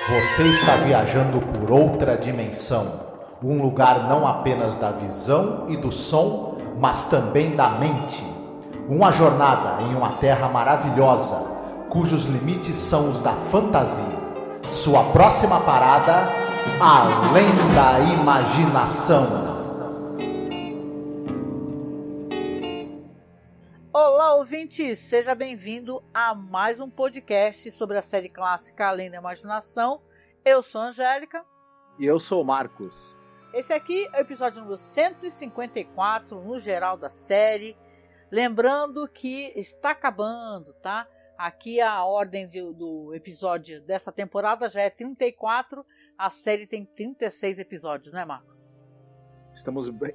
Você está viajando por outra dimensão, um lugar não apenas da visão e do som, mas também da mente. Uma jornada em uma terra maravilhosa, cujos limites são os da fantasia. Sua próxima parada, além da imaginação. Olá, ouvinte! Seja bem-vindo a mais um podcast sobre a série clássica Além da Imaginação. Eu sou a Angélica. E eu sou o Marcos. Esse aqui é o episódio número 154, no geral da série. Lembrando que está acabando, tá? Aqui a ordem do episódio dessa temporada já é 34. A série tem 36 episódios, né, Marcos?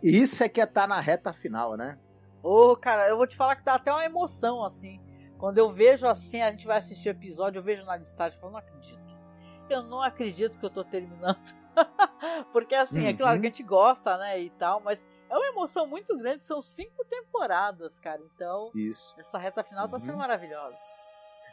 Isso é que é estar na reta final, né? Ô, cara, eu vou te falar que dá até uma emoção, assim. Quando eu vejo assim, a gente vai assistir o episódio, eu vejo na listagem e falo, não acredito. Eu não acredito que eu tô terminando. Porque assim, é claro que a gente gosta, né, e tal, mas é uma emoção muito grande, são 5 temporadas, cara. Então, isso. Essa reta final tá sendo maravilhosa.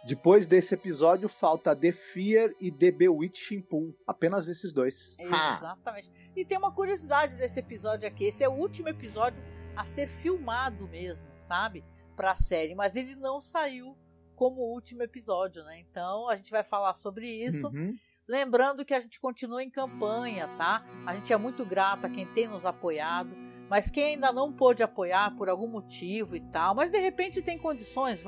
Depois desse episódio, falta The Fear e The Bewitching Pool. Apenas esses dois. Exatamente. E tem uma curiosidade desse episódio aqui. Esse é o último episódio a ser filmado mesmo, sabe? Pra série. Mas ele não saiu como último episódio, né? Então a gente vai falar sobre isso. Lembrando que a gente continua em campanha, tá? A gente é muito grato a quem tem nos apoiado. Mas quem ainda não pôde apoiar por algum motivo e tal, mas de repente tem condições,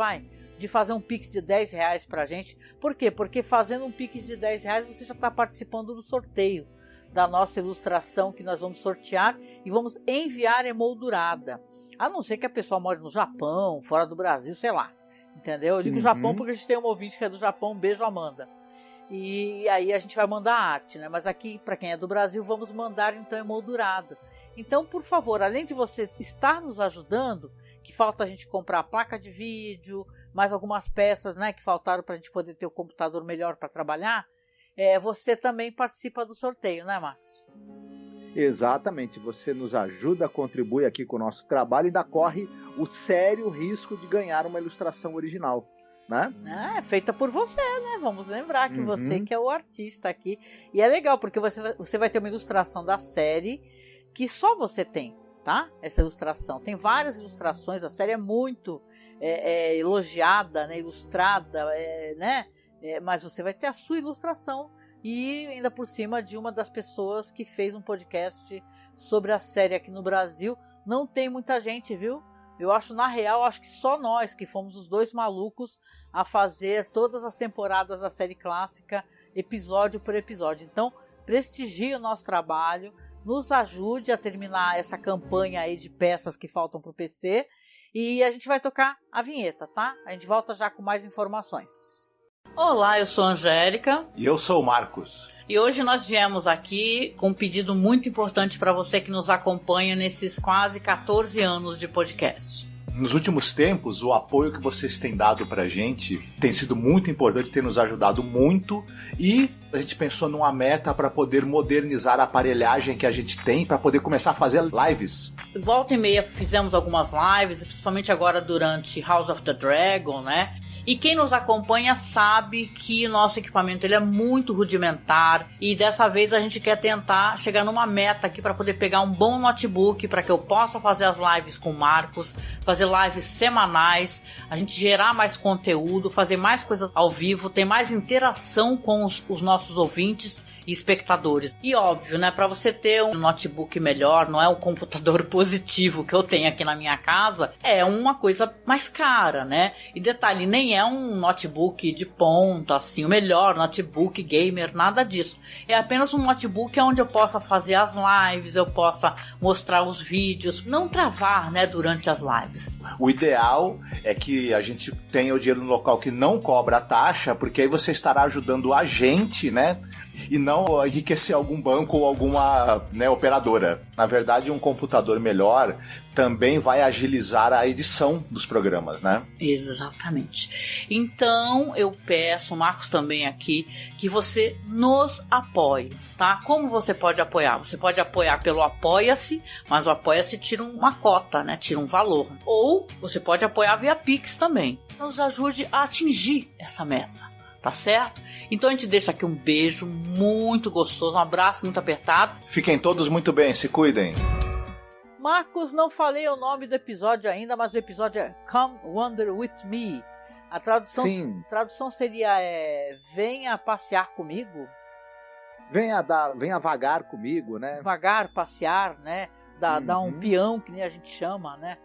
de fazer um Pix de R$10 pra gente. Por quê? Porque fazendo um Pix de R$10 você já está participando do sorteio da nossa ilustração que nós vamos sortear e vamos enviar emoldurada. A não ser que a pessoa more no Japão, fora do Brasil, sei lá. Entendeu? Eu digo Japão porque a gente tem uma ouvinte que é do Japão. Beijo, Amanda. E aí a gente vai mandar arte, né? Mas aqui, para quem é do Brasil, vamos mandar então emoldurado. Então, por favor, além de você estar nos ajudando, que falta a gente comprar a placa de vídeo, mais algumas peças, né, que faltaram para a gente poder ter o computador melhor para trabalhar, você também participa do sorteio, né, Marcos? Exatamente, você nos ajuda, contribui aqui com o nosso trabalho e ainda corre o sério risco de ganhar uma ilustração original, né? É feita por você, né? Vamos lembrar que você que é o artista aqui. E é legal, porque você vai ter uma ilustração da série que só você tem, tá? Essa ilustração. Tem várias ilustrações, a série é muito elogiada, né? Ilustrada, né? Mas você vai ter a sua ilustração e ainda por cima de uma das pessoas que fez um podcast sobre a série aqui no Brasil. Não tem muita gente, viu? Eu acho, na real, acho que só nós que fomos os dois malucos a fazer todas as temporadas da série clássica, episódio por episódio. Então, prestigie o nosso trabalho, nos ajude a terminar essa campanha aí de peças que faltam pro PC e a gente vai tocar a vinheta, tá? A gente volta já com mais informações. Olá, eu sou a Angélica. E eu sou o Marcos. E hoje nós viemos aqui com um pedido muito importante para você que nos acompanha nesses quase 14 anos de podcast. Nos últimos tempos, o apoio que vocês têm dado pra gente tem sido muito importante, tem nos ajudado muito e a gente pensou numa meta para poder modernizar a aparelhagem que a gente tem para poder começar a fazer lives. Volta e meia fizemos algumas lives, principalmente agora durante House of the Dragon, né? E quem nos acompanha sabe que nosso equipamento ele é muito rudimentar e dessa vez a gente quer tentar chegar numa meta aqui para poder pegar um bom notebook para que eu possa fazer as lives com o Marcos, fazer lives semanais, a gente gerar mais conteúdo, fazer mais coisas ao vivo, ter mais interação com os nossos ouvintes e espectadores. E óbvio, né, para você ter um notebook melhor, não é o computador positivo que eu tenho aqui na minha casa, é uma coisa mais cara, né? E detalhe, nem é um notebook de ponta, assim, o melhor notebook gamer, nada disso. É apenas um notebook onde eu possa fazer as lives, eu possa mostrar os vídeos, não travar, né, durante as lives. O ideal é que a gente tenha o dinheiro no local que não cobra a taxa, porque aí você estará ajudando a gente, né? E não enriquecer algum banco ou alguma, né, operadora. Na verdade, um computador melhor também vai agilizar a edição dos programas, né? Exatamente. Então, eu peço, o Marcos também aqui, que você nos apoie, tá? Como você pode apoiar? Você pode apoiar pelo Apoia-se, mas o Apoia-se tira uma cota, né? Tira um valor. Ou você pode apoiar via Pix também. Nos ajude a atingir essa meta. Tá certo? Então a gente deixa aqui um beijo muito gostoso, um abraço muito apertado. Fiquem todos muito bem, se cuidem. Marcos, não falei o nome do episódio ainda, mas o episódio é Come Wander With Me. A tradução seria Venha Passear Comigo. Venha vagar comigo, né? Vagar, passear, né? Dar um peão, que nem a gente chama, né?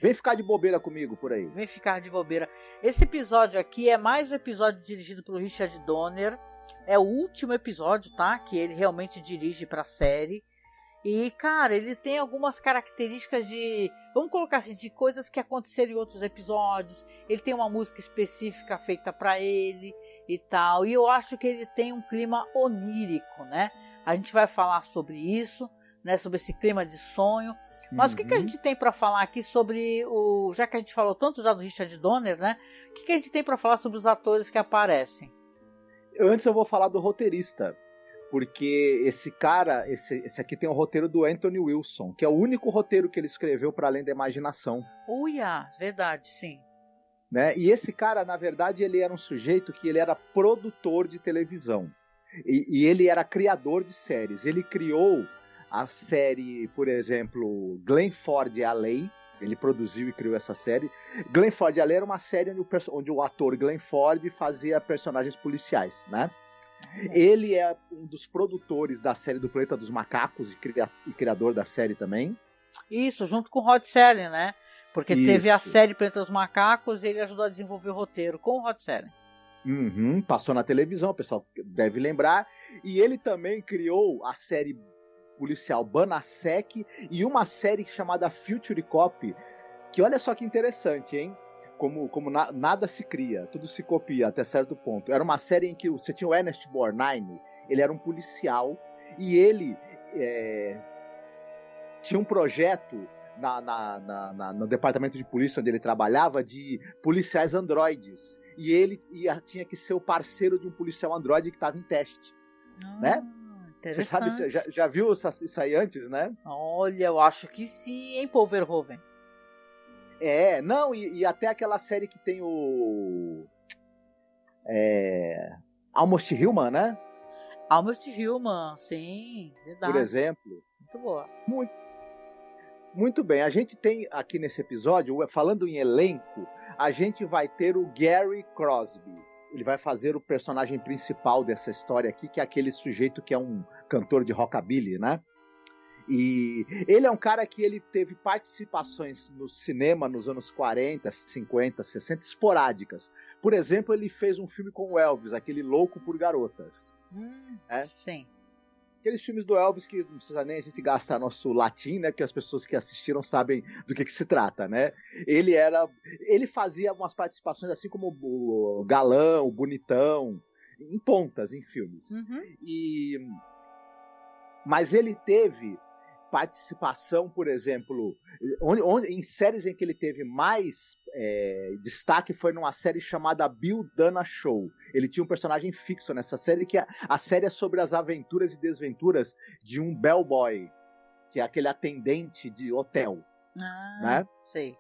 Vem ficar de bobeira comigo por aí. Vem ficar de bobeira. Esse episódio aqui é mais um episódio dirigido pelo Richard Donner. É o último episódio, tá? Que ele realmente dirige pra série. E, cara, ele tem algumas características de... Vamos colocar assim, de coisas que aconteceram em outros episódios. Ele tem uma música específica feita pra ele e tal. E eu acho que ele tem um clima onírico, né? A gente vai falar sobre isso, né? Sobre esse clima de sonho. Mas o que a gente tem pra falar aqui sobre o... Já que a gente falou tanto já do Richard Donner, né? O que a gente tem pra falar sobre os atores que aparecem? Antes eu vou falar do roteirista. Porque esse cara, esse aqui tem o roteiro do Anthony Wilson, que é o único roteiro que ele escreveu para além da imaginação. Uia, verdade, sim. Né? E esse cara, na verdade, ele era um sujeito que ele era produtor de televisão. E ele era criador de séries. Ele criou a série, por exemplo, Glenn Ford e a Lei. Ele produziu e criou essa série. Glenn Ford e a Lei era uma série onde o ator Glenn Ford fazia personagens policiais, né? Ele é um dos produtores da série do Planeta dos Macacos e criador da série também. Isso, junto com o Rod Serling, né? Porque teve a série Planeta dos Macacos e ele ajudou a desenvolver o roteiro com o Rod Serling. Passou na televisão, o pessoal deve lembrar. E ele também criou a série policial Banasek e uma série chamada Future Cop, que olha só que interessante, hein? Como nada se cria, tudo se copia até certo ponto. Era uma série em que você tinha o Ernest Borgnine, ele era um policial, e ele tinha um projeto no departamento de polícia onde ele trabalhava de policiais androides. E ele tinha que ser o parceiro de um policial androide que estava em teste. Né? Você sabe, já viu isso aí antes, né? Olha, eu acho que sim, hein, Paul Verhoeven. E até aquela série que tem o Almost Human, né? Almost Human, sim, verdade. Por exemplo. Muito boa. Muito bem, a gente tem aqui nesse episódio, falando em elenco, a gente vai ter o Gary Crosby. Ele vai fazer o personagem principal dessa história aqui, que é aquele sujeito que é um cantor de rockabilly, né? E ele é um cara que ele teve participações no cinema nos anos 40, 50, 60, esporádicas. Por exemplo, ele fez um filme com o Elvis, aquele Louco por Garotas. Sim. Aqueles filmes do Elvis que não precisa nem a gente gastar nosso latim, né? Porque as pessoas que assistiram sabem do que se trata, né? Ele fazia umas participações assim como o galã, o bonitão, em pontas em filmes. Mas ele teve participação, por exemplo, em séries em que ele teve mais destaque foi numa série chamada Bill Dana Show. Ele tinha um personagem fixo nessa série, que a série é sobre as aventuras e desventuras de um bellboy, que é aquele atendente de hotel. Né? Sei.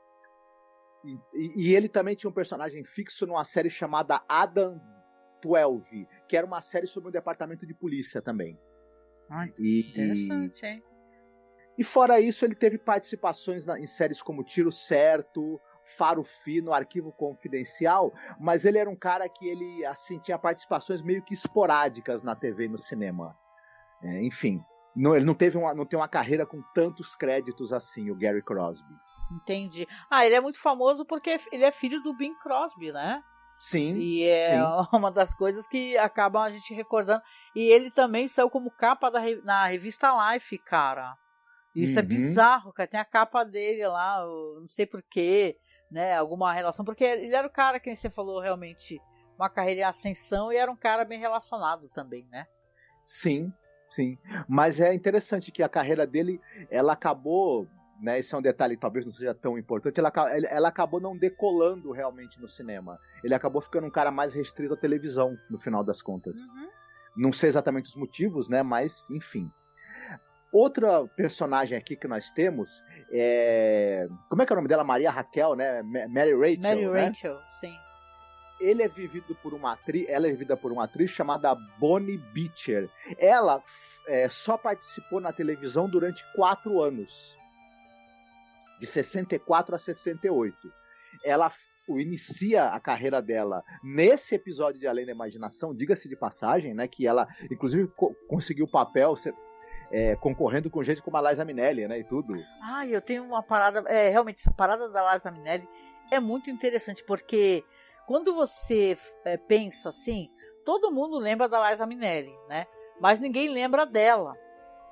E ele também tinha um personagem fixo numa série chamada Adam 12, que era uma série sobre um departamento de polícia também. Interessante, hein? E fora isso, ele teve participações em séries como Tiro Certo, Faro Fino, Arquivo Confidencial, mas ele era um cara que ele assim, tinha participações meio que esporádicas na TV e no cinema. Enfim, ele não tem uma carreira com tantos créditos assim, o Gary Crosby. Entendi. Ele é muito famoso porque ele é filho do Bing Crosby, né? Sim. E uma das coisas que acabam a gente recordando. E ele também saiu como capa na revista Life, cara. Isso é bizarro, cara. Tem a capa dele lá, eu não sei porquê, né? Alguma relação. Porque ele era o cara que você falou realmente, uma carreira em ascensão, e era um cara bem relacionado também, né? Sim. Mas é interessante que a carreira dele, ela acabou, né? Esse é um detalhe que talvez não seja tão importante. Ela acabou não decolando realmente no cinema. Ele acabou ficando um cara mais restrito à televisão, no final das contas. Não sei exatamente os motivos, né? Mas, enfim. Outra personagem aqui que nós temos é... Como é que é o nome dela? Maria Raquel, né? Mary Rachel, Mary Rachel, sim. ele é vivido por uma atriz, ela é vivida por uma atriz chamada Bonnie Beecher. Ela só participou na televisão durante 4 anos, de 64 a 68. Ela inicia a carreira dela nesse episódio de Além da Imaginação, diga-se de passagem, né, que ela inclusive conseguiu o papel concorrendo com gente como a Liza Minnelli, né, e tudo. Eu tenho uma parada, realmente essa parada da Liza Minnelli é muito interessante, porque quando você pensa assim, todo mundo lembra da Liza Minnelli, né, mas ninguém lembra dela,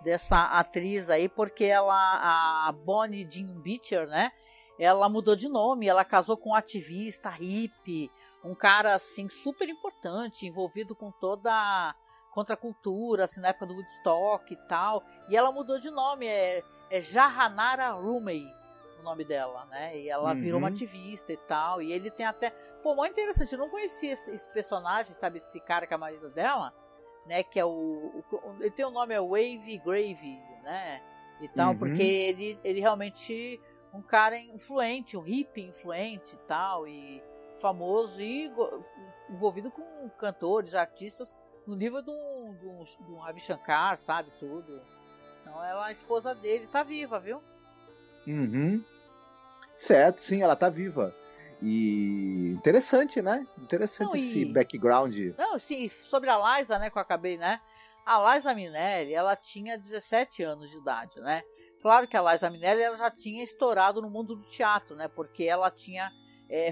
dessa atriz aí, porque ela, a Bonnie Jean Beecher, né, ela mudou de nome, ela casou com um ativista hippie, um cara assim super importante, envolvido com toda a contracultura, assim, na época do Woodstock e tal, e ela mudou de nome, é Jahanara Rumey o nome dela, né, e ela virou uma ativista e tal, e ele tem até, muito interessante, eu não conhecia esse personagem, sabe, esse cara que é marido dela, né, que é ele tem o nome, é Wavy Gravy, né, e tal, porque ele realmente um cara influente, um hippie influente e tal, e famoso, e envolvido com cantores, artistas, no nível do Ravi Shankar, sabe, tudo. Então ela, a esposa dele, tá viva, viu? Certo, sim, ela tá viva. E interessante, né? Interessante esse background. Não, sim, sobre a Liza, né, que eu acabei, né? A Liza Minnelli, ela tinha 17 anos de idade, né? Claro que a Liza Minnelli ela já tinha estourado no mundo do teatro, né? Porque ela tinha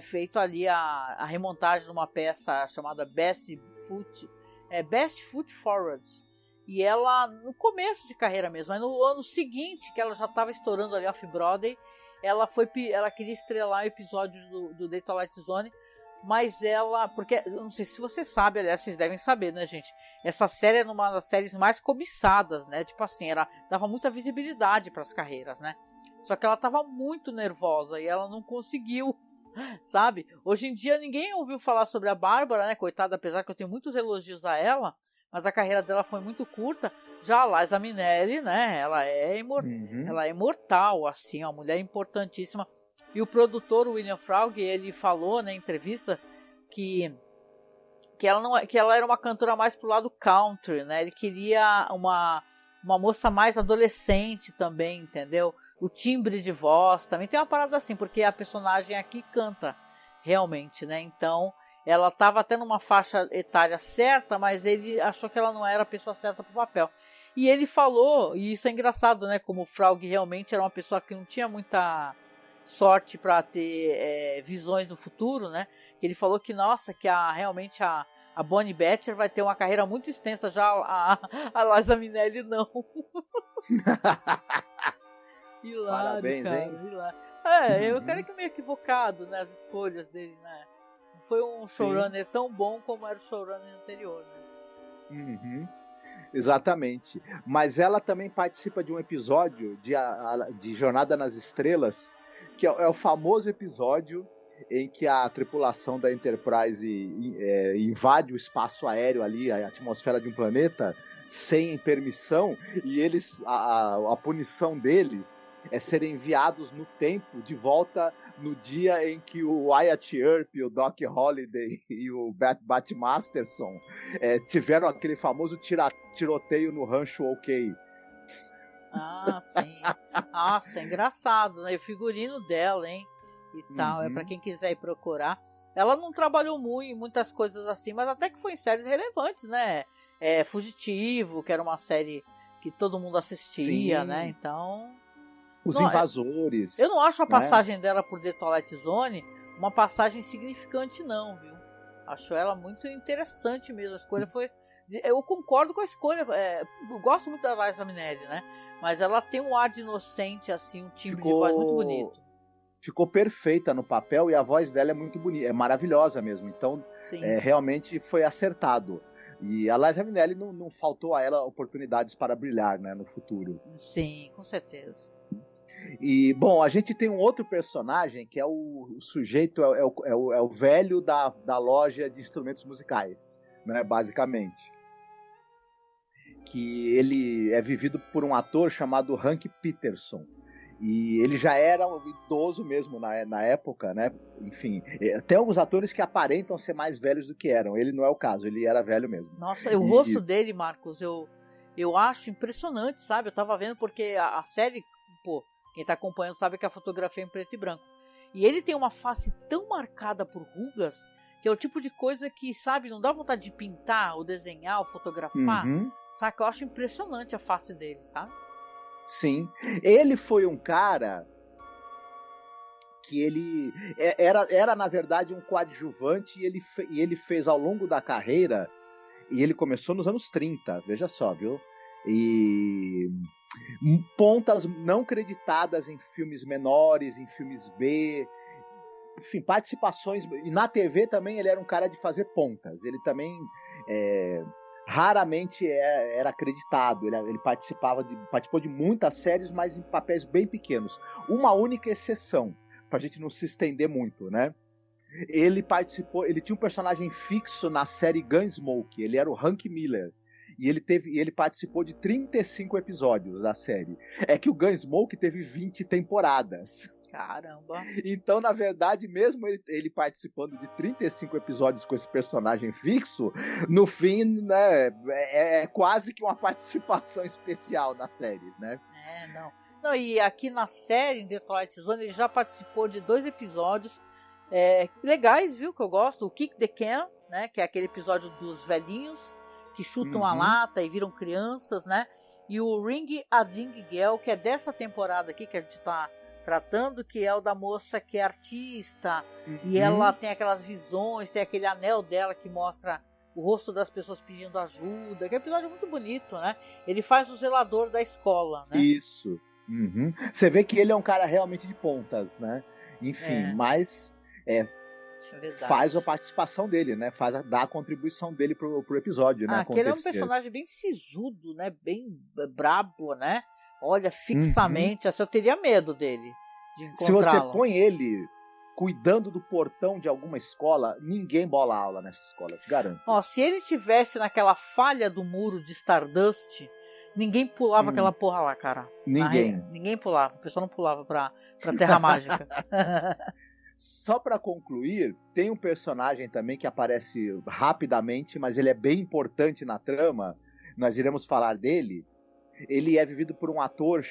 feito ali a remontagem de uma peça chamada Best Foot Forward. E ela, no começo de carreira mesmo, mas no ano seguinte, que ela já estava estourando ali Off-Broadway, ela queria estrelar o episódio do The Twilight Zone, mas ela, porque, eu não sei se você sabe, aliás, vocês devem saber, né, gente? Essa série era uma das séries mais cobiçadas, né? Tipo assim, ela dava muita visibilidade para as carreiras, né? Só que ela estava muito nervosa e ela não conseguiu, sabe? Hoje em dia ninguém ouviu falar sobre a Bárbara, né? Coitada, apesar que eu tenho muitos elogios a ela, mas a carreira dela foi muito curta. Já a Liza Minnelli, né? Ela é imortal, assim, uma mulher importantíssima. E o produtor, o William Fraug, ele falou na entrevista que ela era uma cantora mais pro lado country, né? Ele queria uma moça mais adolescente também, entendeu? O timbre de voz também tem uma parada assim, porque a personagem aqui canta realmente, né? Então, ela estava até numa faixa etária certa, mas ele achou que ela não era a pessoa certa pro papel. E ele falou, e isso é engraçado, né? Como o Fraug realmente era uma pessoa que não tinha muita sorte para ter visões no futuro, né? Ele falou que, nossa, que realmente a Bonnie Beecher vai ter uma carreira muito extensa, já a Liza Minnelli não. Hilário, parabéns, cara, hein? Hilário. Eu quero que meio equivocado nas escolhas dele, né? Não foi um showrunner tão bom como era o showrunner anterior, né? Exatamente. Mas ela também participa de um episódio de Jornada nas Estrelas, que é o famoso episódio em que a tripulação da Enterprise invade o espaço aéreo ali, a atmosfera de um planeta, sem permissão, e a punição deles é serem enviados no tempo, de volta no dia em que o Wyatt Earp, o Doc Holliday e o Bat Masterson tiveram aquele famoso tiroteio no rancho OK. Ah, sim. Nossa, é engraçado, né? O figurino dela, hein? E tal, pra quem quiser ir procurar. Ela não trabalhou muito em muitas coisas assim, mas até que foi em séries relevantes, né? Fugitivo, que era uma série que todo mundo assistia, né? Então... Os Invasores. Eu não acho a passagem dela por The Twilight Zone uma passagem significante, não, viu? Acho ela muito interessante mesmo. A escolha foi... Eu concordo com a escolha. Eu gosto muito da Liza Minnelli, né? Mas ela tem um ar de inocente, assim, um timbre de voz muito bonito. Ficou perfeita no papel e a voz dela é muito bonita, é maravilhosa mesmo. Então, realmente foi acertado. E a Liza Minnelli não faltou a ela oportunidades para brilhar, né, no futuro. Sim, com certeza. E, bom, a gente tem um outro personagem que é o sujeito, é o velho da loja de instrumentos musicais, né, basicamente. Que ele é vivido por um ator chamado Hank Peterson. E ele já era um idoso mesmo na época, né? Enfim, tem alguns atores que aparentam ser mais velhos do que eram. Ele não é o caso, ele era velho mesmo. Nossa, o rosto dele, Marcos, eu acho impressionante, sabe? Eu tava vendo porque a série, pô, quem tá acompanhando sabe que a fotografia é em preto e branco. E ele tem uma face tão marcada por rugas, que é o tipo de coisa que, sabe, não dá vontade de pintar, ou desenhar, ou fotografar. Saca? Eu acho impressionante a face dele, sabe? Sim. Ele foi um cara que ele era na verdade um coadjuvante e ele fez ao longo da carreira, e ele começou nos anos 30, veja só, viu? E pontas não creditadas em filmes menores, em filmes B, enfim, participações. E na TV também ele era um cara de fazer pontas. Ele também raramente era acreditado. Ele participou de muitas séries, mas em papéis bem pequenos. Uma única exceção, pra gente não se estender muito, né? Ele tinha um personagem fixo na série Gunsmoke. Ele era o Hank Miller. E ele participou de 35 episódios da série. É que o Gunsmoke teve 20 temporadas. Caramba! Então, na verdade, mesmo ele participando de 35 episódios com esse personagem fixo, no fim, né, é quase que uma participação especial na série, né? Não, e aqui na série, em The Twilight Zone, ele já participou de 2 episódios legais, viu, que eu gosto. O Kick the Can, né, que é aquele episódio dos velhinhos que chutam a lata e viram crianças, né? E o Ring a Ding Girl, que é dessa temporada aqui que a gente tá tratando, que é o da moça que é artista, e ela tem aquelas visões, tem aquele anel dela que mostra o rosto das pessoas pedindo ajuda, que é um episódio muito bonito, né? Ele faz o zelador da escola, né? Isso. Você vê que ele é um cara realmente de pontas, né? Enfim, mas faz a participação dele, né? Dá a contribuição dele pro episódio, né? Aquele é um personagem bem sisudo, né? Bem brabo, né? Olha, fixamente, assim, eu teria medo dele, de encontrá-lo. Se você põe ele cuidando do portão de alguma escola, ninguém bola aula nessa escola, eu te garanto. Se ele tivesse naquela falha do muro de Stardust, ninguém pulava aquela porra lá, cara. Ninguém pulava, o pessoal não pulava pra Terra Mágica. Só para concluir, tem um personagem também que aparece rapidamente, mas ele é bem importante na trama, nós iremos falar dele. Ele é vivido por um ator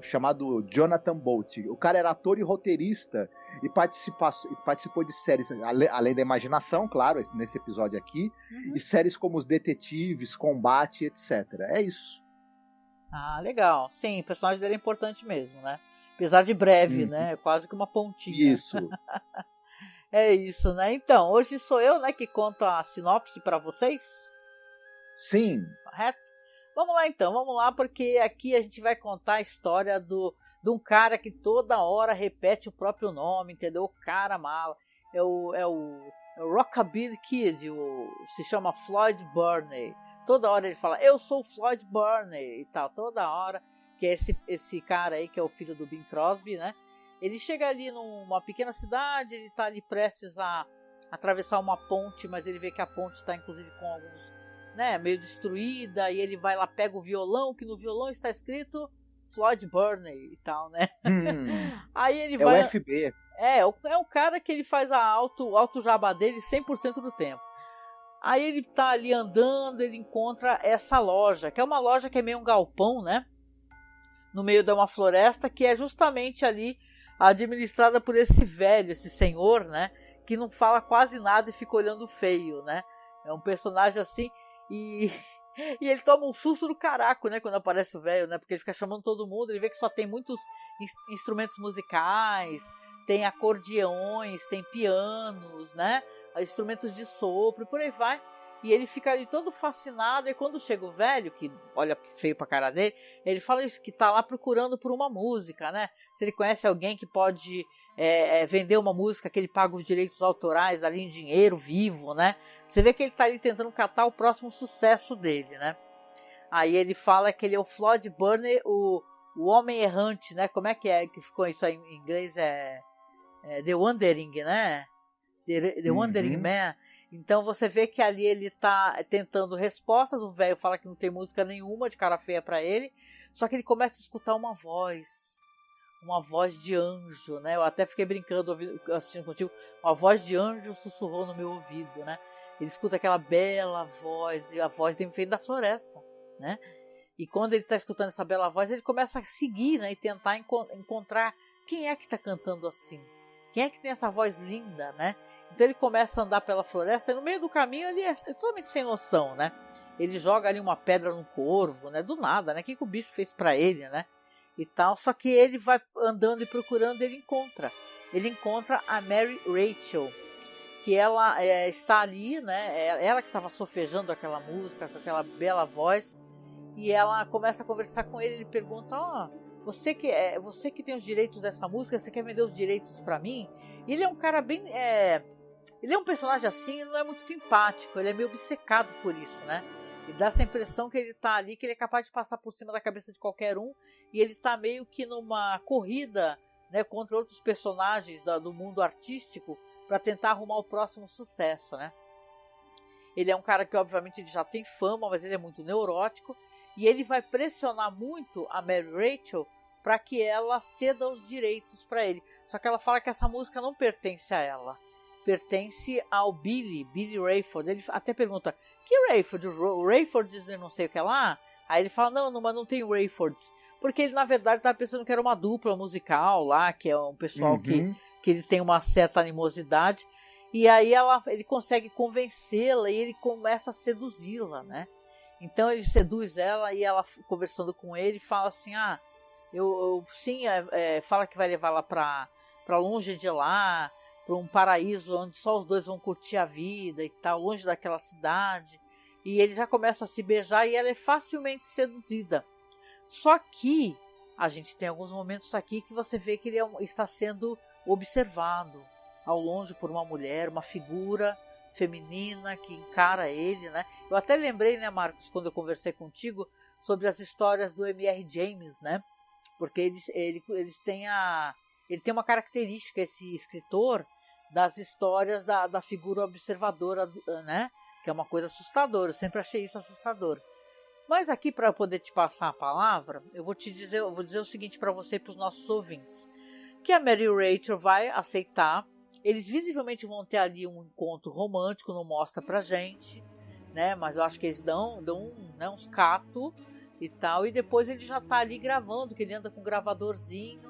chamado Jonathan Bolt. O cara era ator e roteirista e participou de séries, além da Imaginação, claro, nesse episódio aqui, e séries como Os Detetives, Combate, etc. É isso. Ah, legal. Sim, o personagem dele é importante mesmo, né? Apesar de breve, né? Quase que uma pontinha. Isso. É isso, né? Então, hoje sou eu, né, que conto a sinopse para vocês. Sim. Correto? Vamos lá então, vamos lá, porque aqui a gente vai contar a história de um cara que toda hora repete o próprio nome, entendeu? O cara mala. É o Rockabilly Kid, se chama Floyd Burney. Toda hora ele fala, eu sou o Floyd Burney e tal, toda hora. Que é esse cara aí, que é o filho do Bing Crosby, né? Ele chega ali numa pequena cidade, ele tá ali prestes a atravessar uma ponte, mas ele vê que a ponte está inclusive com alguns, né, meio destruída, e ele vai lá, pega o violão, que no violão está escrito Floyd Burney e tal, né? Aí ele vai... É o FB. É um cara que ele faz a alto jabá dele 100% do tempo. Aí ele tá ali andando, ele encontra essa loja, que é uma loja que é meio um galpão, né? No meio de uma floresta, que é justamente ali administrada por esse velho, esse senhor, né? Que não fala quase nada e fica olhando feio, né? É um personagem assim, e ele toma um susto do caraco, né? Quando aparece o velho, né? Porque ele fica chamando todo mundo, ele vê que só tem muitos instrumentos musicais, tem acordeões, tem pianos, né? Instrumentos de sopro, e por aí vai. E ele fica ali todo fascinado, e quando chega o velho, que olha feio pra cara dele, ele fala isso, que tá lá procurando por uma música, né? Se ele conhece alguém que pode vender uma música, que ele paga os direitos autorais ali em dinheiro vivo, né? Você vê que ele tá ali tentando catar o próximo sucesso dele, né? Aí ele fala que ele é o Floyd Burney, o homem errante, né? Como é que ficou isso aí em inglês? The Wandering, né? The Wandering Man. Então você vê que ali ele tá tentando respostas, o velho fala que não tem música nenhuma, de cara feia pra ele, só que ele começa a escutar uma voz uma voz de anjo, né? Eu até fiquei brincando, assistindo contigo, uma voz de anjo sussurrou no meu ouvido, né? Ele escuta aquela bela voz, e a voz vem da floresta, né? E quando ele está escutando essa bela voz, ele começa a seguir, né? E tentar encontrar quem é que está cantando assim. Quem é que tem essa voz linda, né? Então ele começa a andar pela floresta e no meio do caminho ele é totalmente sem noção, né? Ele joga ali uma pedra num corvo, né? Do nada, né? O que o bicho fez para ele, né? E tal. Só que ele vai andando e procurando, ele encontra a Mary Rachel, que ela está ali, né? Ela que estava sofejando aquela música com aquela bela voz, e ela começa a conversar com ele. Ele pergunta: você que tem os direitos dessa música, você quer vender os direitos para mim? E ele é um cara bem, ele é um personagem assim, ele não é muito simpático, ele é meio obcecado por isso, né? E dá essa impressão que ele tá ali, que ele é capaz de passar por cima da cabeça de qualquer um, e ele tá meio que numa corrida, né, contra outros personagens do mundo artístico para tentar arrumar o próximo sucesso, né? Ele é um cara que obviamente ele já tem fama, mas ele é muito neurótico, e ele vai pressionar muito a Mary Rachel para que ela ceda os direitos para ele. Só que ela fala que essa música não pertence a ela, pertence ao Billy Rayford. Ele até pergunta: que Rayford? O Rayford não sei o que lá? Aí ele fala: não, mas não tem Rayfords. Porque ele, na verdade, estava pensando que era uma dupla musical lá, que é um pessoal que ele tem uma certa animosidade. E aí ele consegue convencê-la e ele começa a seduzi-la, né? Então ele seduz ela, e ela, conversando com ele, fala assim: fala que vai levá-la para longe de lá, para um paraíso onde só os dois vão curtir a vida e tal, longe daquela cidade. E eles já começam a se beijar e ela é facilmente seduzida. Só que a gente tem alguns momentos aqui que você vê que ele está sendo observado ao longe por uma mulher, uma figura feminina que encara ele, né? Eu até lembrei, né, Marcos, quando eu conversei contigo sobre as histórias do M.R. James, né? Porque ele tem uma característica, esse escritor, das histórias da figura observadora, né? Que é uma coisa assustadora. Eu sempre achei isso assustador. Mas aqui, para eu poder te passar a palavra, eu vou dizer o seguinte para você e para os nossos ouvintes: que a Mary Rachel vai aceitar. Eles visivelmente vão ter ali um encontro romântico, não mostra pra gente, né? Mas eu acho que eles dão né, uns catos e tal. E depois ele já tá ali gravando, que ele anda com um gravadorzinho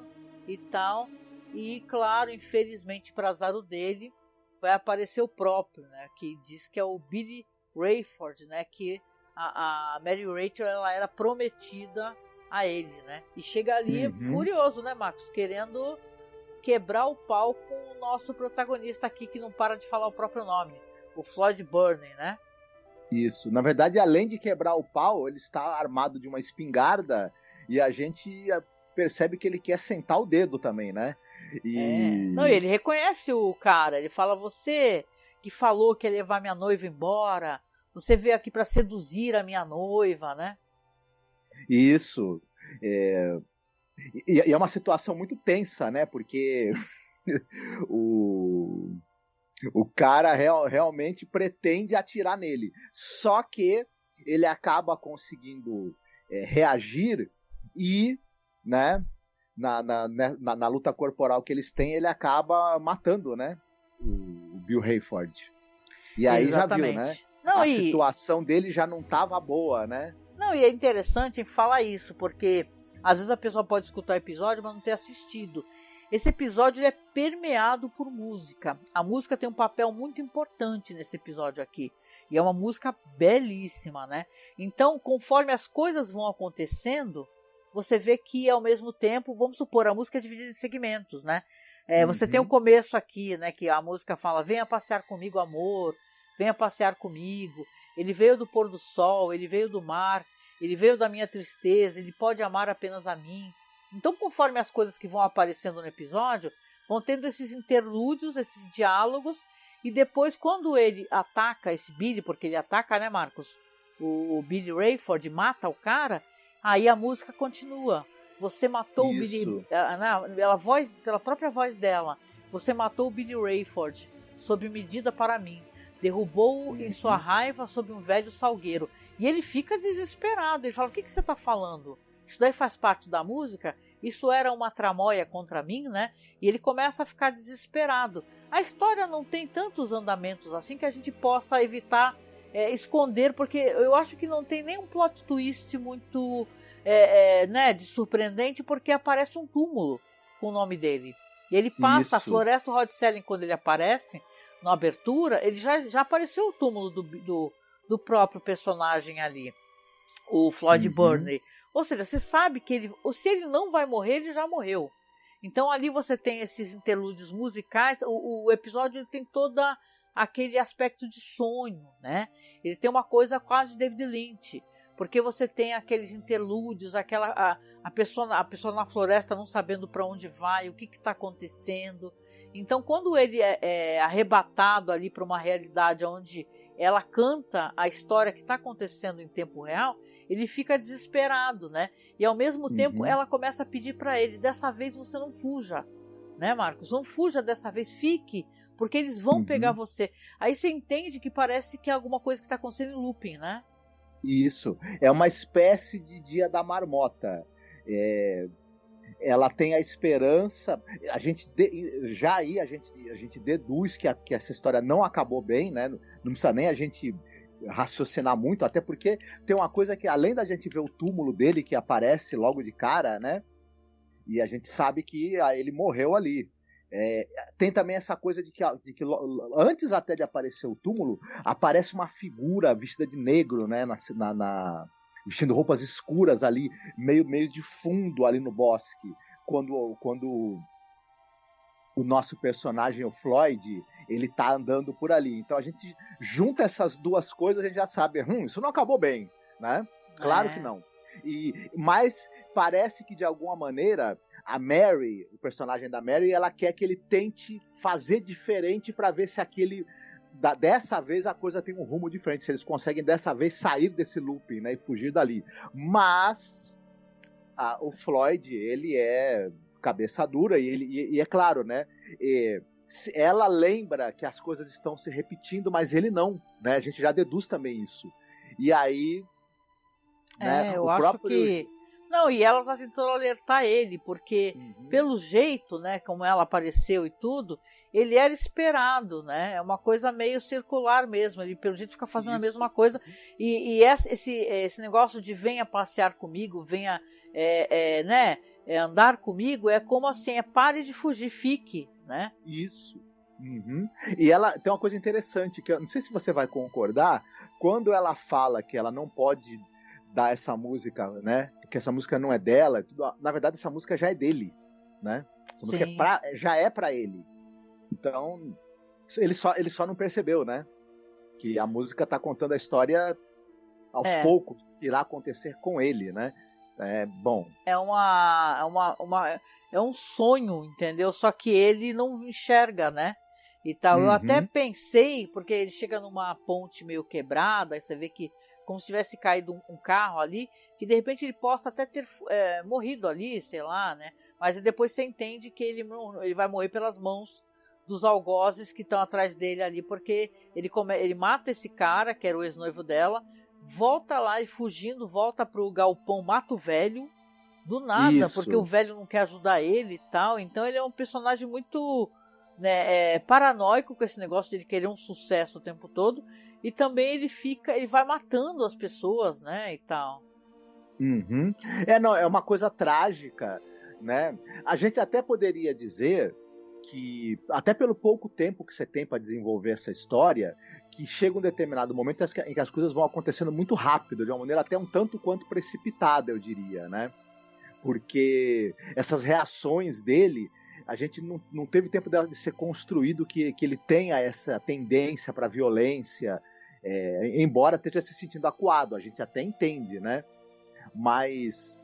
e tal. E claro, infelizmente para azar dele, vai aparecer o próprio, né? Que diz que é o Billy Rayford, né? Que a Mary Rachel, ela era prometida a ele, né? E chega ali furioso, né, Marcos? Querendo quebrar o pau com o nosso protagonista aqui, que não para de falar o próprio nome, o Floyd Burney, né? Isso. Na verdade, além de quebrar o pau, ele está armado de uma espingarda, e a gente percebe que ele quer sentar o dedo também, né? Não, ele reconhece o cara. Ele fala: você que falou que ia levar minha noiva embora, você veio aqui para seduzir a minha noiva, né? Isso. E é uma situação muito tensa, né? Porque o cara realmente pretende atirar nele. Só que ele acaba conseguindo reagir e, né, na luta corporal que eles têm, ele acaba matando, né, o Bill Rayford. E aí Exatamente. Já viu, né? A situação dele já não estava boa, né? Não, e é interessante falar isso, porque às vezes a pessoa pode escutar o episódio, mas não ter assistido. Esse episódio ele é permeado por música. A música tem um papel muito importante nesse episódio aqui. E é uma música belíssima, né? Então, conforme as coisas vão acontecendo, você vê que ao mesmo tempo, vamos supor, a música é dividida em segmentos, né? Você tem o começo aqui, né? Que a música fala: venha passear comigo, amor. Venha passear comigo. Ele veio do pôr do sol, ele veio do mar, ele veio da minha tristeza, ele pode amar apenas a mim. Então, conforme as coisas que vão aparecendo no episódio, vão tendo esses interlúdios, esses diálogos, e depois, quando ele ataca esse Billy, porque ele ataca, né, Marcos? O Billy Rayford mata o cara, aí a música continua. Você matou o Billy... Pela própria voz dela. Você matou o Billy Rayford, sob medida para mim. Derrubou-o em sua raiva sob um velho salgueiro. E ele fica desesperado. Ele fala: o que você está falando? Isso daí faz parte da música? isso era uma tramóia contra mim, né? E ele começa a ficar desesperado. A história não tem tantos andamentos assim que a gente possa evitar esconder, porque eu acho que não tem nem um plot twist muito né, de surpreendente, porque aparece um túmulo com o nome dele. E ele passa a Floresta Rod Serling, quando ele aparece na abertura, ele já apareceu o túmulo do próprio personagem ali, o Floyd Burney. Ou seja, você sabe que se ele não vai morrer, ele já morreu. Então ali você tem esses interlúdios musicais, o episódio ele tem todo aquele aspecto de sonho, né? Ele tem uma coisa quase de David Lynch, porque você tem aqueles interlúdios, a pessoa na floresta não sabendo para onde vai, o que está acontecendo. Então quando ele é arrebatado ali para uma realidade onde ela canta a história que está acontecendo em tempo real, ele fica desesperado, né? E ao mesmo tempo ela começa a pedir para ele, dessa vez você não fuja, né, Marcos? Não fuja dessa vez, fique, porque eles vão pegar você. Aí você entende que parece que é alguma coisa que está acontecendo em looping, né? Isso, é uma espécie de Dia da Marmota. Ela tem a esperança, a gente deduz que essa história não acabou bem, né? Não precisa nem a gente raciocinar muito, até porque tem uma coisa que, além da gente ver o túmulo dele que aparece logo de cara, né? E a gente sabe que ele morreu ali. Tem também essa coisa de que antes até de aparecer o túmulo, aparece uma figura vestida de negro, né? Vestindo roupas escuras ali, meio de fundo ali no bosque, quando o nosso personagem, o Floyd, ele tá andando por ali. Então a gente junta essas duas coisas, a gente já sabe, isso não acabou bem, né? Claro que não. Mas parece que de alguma maneira a Mary, o personagem da Mary, ela quer que ele tente fazer diferente para ver se dessa vez a coisa tem um rumo diferente, se eles conseguem dessa vez sair desse looping, né, e fugir dali. Mas o Floyd, ele é cabeça dura e é claro, né, ela lembra que as coisas estão se repetindo, mas ele não, né, a gente já deduz também isso. E aí, né, eu acho que não, e ela tá tentando alertar ele, porque pelo jeito, né, como ela apareceu e tudo, ele era esperado, né? É uma coisa meio circular mesmo. Ele pelo jeito fica fazendo a mesma coisa. E esse negócio de venha passear comigo, venha andar comigo, é como assim, pare de fugir, fique, né? Isso. E ela tem uma coisa interessante, que eu não sei se você vai concordar, quando ela fala que ela não pode dar essa música, né? Que essa música não é dela, na verdade essa música já é dele, né? Essa música já é pra ele. Então, ele só não percebeu, né? Que a música tá contando a história aos poucos, que irá acontecer com ele, né? Bom. É um sonho, entendeu? Só que ele não enxerga, né? E tal. Eu até pensei, porque ele chega numa ponte meio quebrada, aí você vê que como se tivesse caído um carro ali, que de repente ele possa até ter morrido ali, sei lá, né? Mas depois você entende que ele vai morrer pelas mãos dos algozes que estão atrás dele ali, porque ele mata esse cara, que era o ex-noivo dela, volta lá e fugindo, volta pro galpão, mata o velho, do nada, porque o velho não quer ajudar ele e tal. Então ele é um personagem muito, né, paranoico com esse negócio de ele querer um sucesso o tempo todo. E também ele vai matando as pessoas, né, e tal. É uma coisa trágica, né? A gente até poderia dizer que, até pelo pouco tempo que você tem para desenvolver essa história, que chega um determinado momento em que as coisas vão acontecendo muito rápido, de uma maneira até um tanto quanto precipitada, eu diria, né? Porque essas reações dele, a gente não teve tempo de ser construído que ele tenha essa tendência para violência, embora esteja se sentindo acuado, a gente até entende, né? Mas,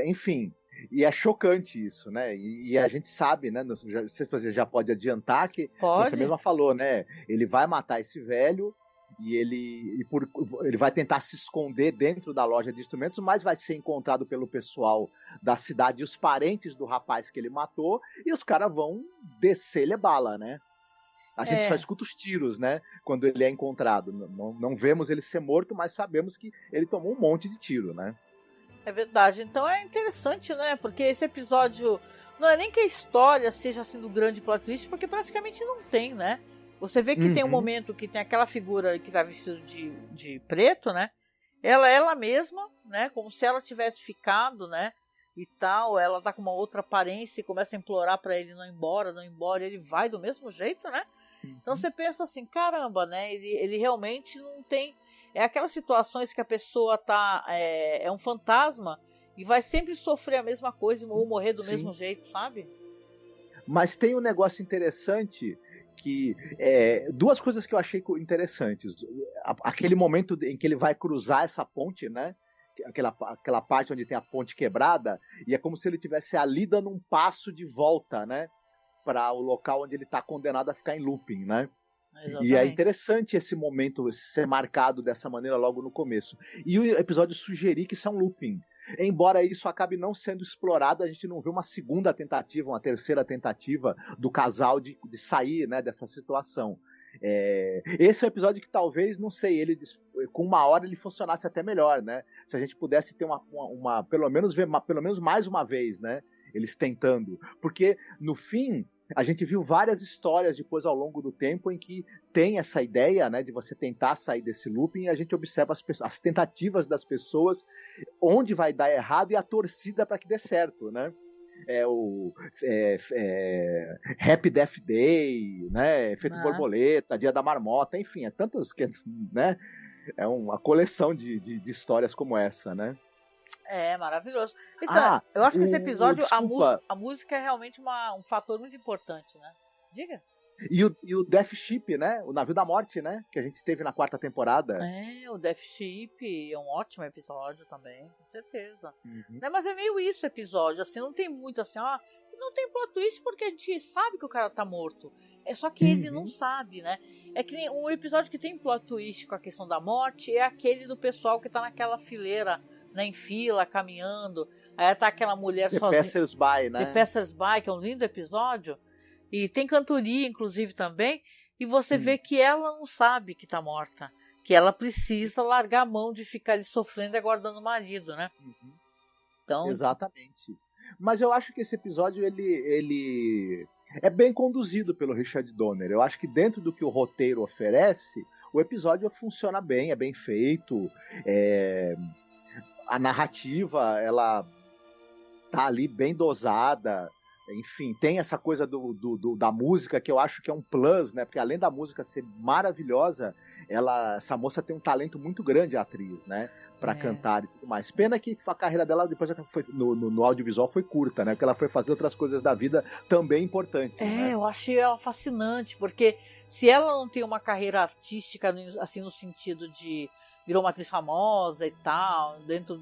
enfim, e é chocante isso, né? E a gente sabe, né? Não sei se você já pode adiantar que você mesma falou, né? Ele vai matar esse velho e ele vai tentar se esconder dentro da loja de instrumentos, mas vai ser encontrado pelo pessoal da cidade e os parentes do rapaz que ele matou, e os caras vão descer-lhe bala, né? A gente só escuta os tiros, né? Quando ele é encontrado. Não vemos ele ser morto, mas sabemos que ele tomou um monte de tiro, né? É verdade. Então é interessante, né? Porque esse episódio não é nem que a história seja assim do grande plot twist, porque praticamente não tem, né? Você vê que tem um momento que tem aquela figura que tá vestida de preto, né? Ela mesma, né? Como se ela tivesse ficado, né? E tal, ela tá com uma outra aparência e começa a implorar pra ele não ir embora, ele vai do mesmo jeito, né? Então você pensa assim, caramba, né? Ele realmente não tem... É aquelas situações que a pessoa tá... É um fantasma e vai sempre sofrer a mesma coisa ou morrer do mesmo jeito, sabe? Mas tem um negócio interessante que... duas coisas que eu achei interessantes. Aquele momento em que ele vai cruzar essa ponte, né? Aquela parte onde tem a ponte quebrada, e é como se ele tivesse ali dando um passo de volta, né? Para o local onde ele está condenado a ficar em looping, né? Exatamente. E é interessante esse momento ser marcado dessa maneira logo no começo. E o episódio sugerir que isso é um looping. Embora isso acabe não sendo explorado, a gente não vê uma segunda tentativa, uma terceira tentativa do casal de sair, né, dessa situação. Esse é um episódio que talvez, não sei, ele com 1 hora ele funcionasse até melhor, né? Se a gente pudesse ter pelo menos ver pelo menos mais uma vez, né? Eles tentando. Porque, no fim, a gente viu várias histórias depois ao longo do tempo em que tem essa ideia, né, de você tentar sair desse looping, e a gente observa as tentativas das pessoas, onde vai dar errado e a torcida para que dê certo, né? Happy Death Day, né? Efeito Borboleta, Dia da Marmota, enfim, é tantos que, né? É uma coleção de histórias como essa, né? É, maravilhoso. Então, eu acho que esse episódio, a música é realmente um fator muito importante, né? Diga. E o Death Ship, né? O Navio da Morte, né? Que a gente teve na 4ª temporada. O Death Ship é um ótimo episódio também, com certeza. Né, mas é meio isso o episódio, assim, não tem muito assim, não tem plot twist porque a gente sabe que o cara tá morto. É só que ele não sabe, né? É que nem um episódio que tem plot twist com a questão da morte é aquele do pessoal que tá naquela fileira, né, em fila, caminhando. Aí tá aquela mulher sozinha. The Passers-by, né? The Passers-by, que é um lindo episódio. E tem cantoria, inclusive, também. E você vê que ela não sabe que tá morta. Que ela precisa largar a mão de ficar ali sofrendo e aguardando o marido, né? Então... Exatamente. Mas eu acho que esse episódio, ele é bem conduzido pelo Richard Donner. Eu acho que dentro do que o roteiro oferece, o episódio funciona bem, é bem feito. A narrativa, ela tá ali bem dosada. Enfim, tem essa coisa da música que eu acho que é um plus, né? Porque além da música ser maravilhosa, essa moça tem um talento muito grande, a atriz, né? Pra cantar e tudo mais. Pena que a carreira dela depois no audiovisual foi curta, né? Porque ela foi fazer outras coisas da vida também importantes. Né? Eu achei ela fascinante, porque se ela não tem uma carreira artística, assim, no sentido de virou uma atriz famosa e tal, dentro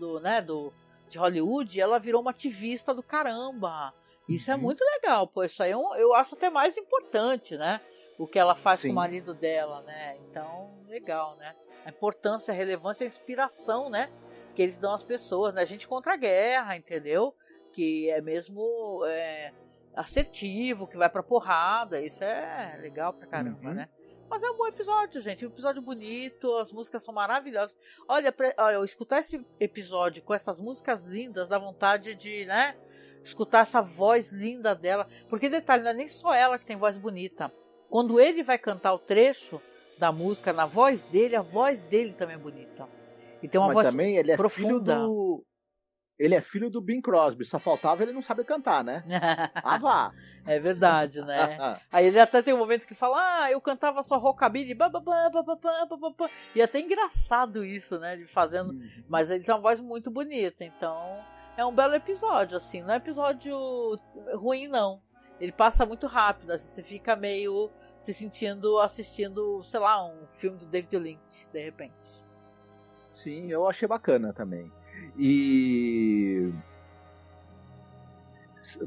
de Hollywood, ela virou uma ativista do caramba. Isso é muito legal, pô. Isso aí eu acho até mais importante, né? O que ela faz com o marido dela, né? Então, legal, né? A importância, a relevância, a inspiração, né? Que eles dão às pessoas, né? A gente contra a guerra, entendeu? Que é mesmo assertivo, que vai pra porrada. Isso é legal pra caramba, né? Mas é um bom episódio, gente. Um episódio bonito, as músicas são maravilhosas. Olha, eu escutar esse episódio com essas músicas lindas, dá vontade de, né? Escutar essa voz linda dela. Porque, detalhe, não é nem só ela que tem voz bonita. Quando ele vai cantar o trecho da música na voz dele, a voz dele também é bonita. E tem uma voz também ele profunda. Ele é filho do Bing Crosby. Só faltava ele não saber cantar, né? Vá! É verdade, né? Aí ele até tem um momento que fala, eu cantava só rockabilly, e é até engraçado isso, né? De fazendo, mas ele tem uma voz muito bonita, então é um belo episódio, assim, não é episódio ruim, não. Ele passa muito rápido, assim, você fica meio se sentindo, assistindo, sei lá, um filme do David Lynch, de repente. Sim, eu achei bacana também. E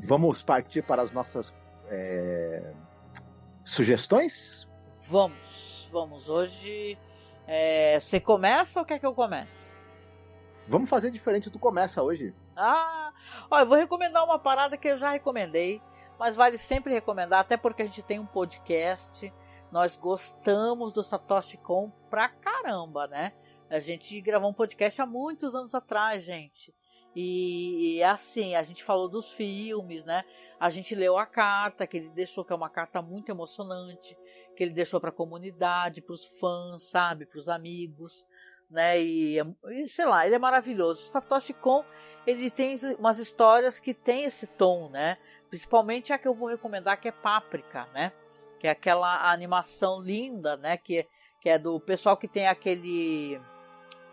vamos partir para as nossas sugestões? Vamos. Hoje você começa ou quer que eu comece? Vamos fazer diferente, tu começa hoje. Eu vou recomendar uma parada que eu já recomendei, mas vale sempre recomendar, até porque a gente tem um podcast, nós gostamos do Satoshi Kon pra caramba, né? A gente gravou um podcast há muitos anos atrás, gente. E assim, a gente falou dos filmes, né? A gente leu a carta que ele deixou, que é uma carta muito emocionante, que ele deixou para a comunidade, para os fãs, sabe? Para os amigos, né? E sei lá, ele é maravilhoso. O Satoshi Kon, ele tem umas histórias que tem esse tom, né? Principalmente a que eu vou recomendar, que é Páprica, né? Que é aquela animação linda, né? Que é do pessoal que tem aquele...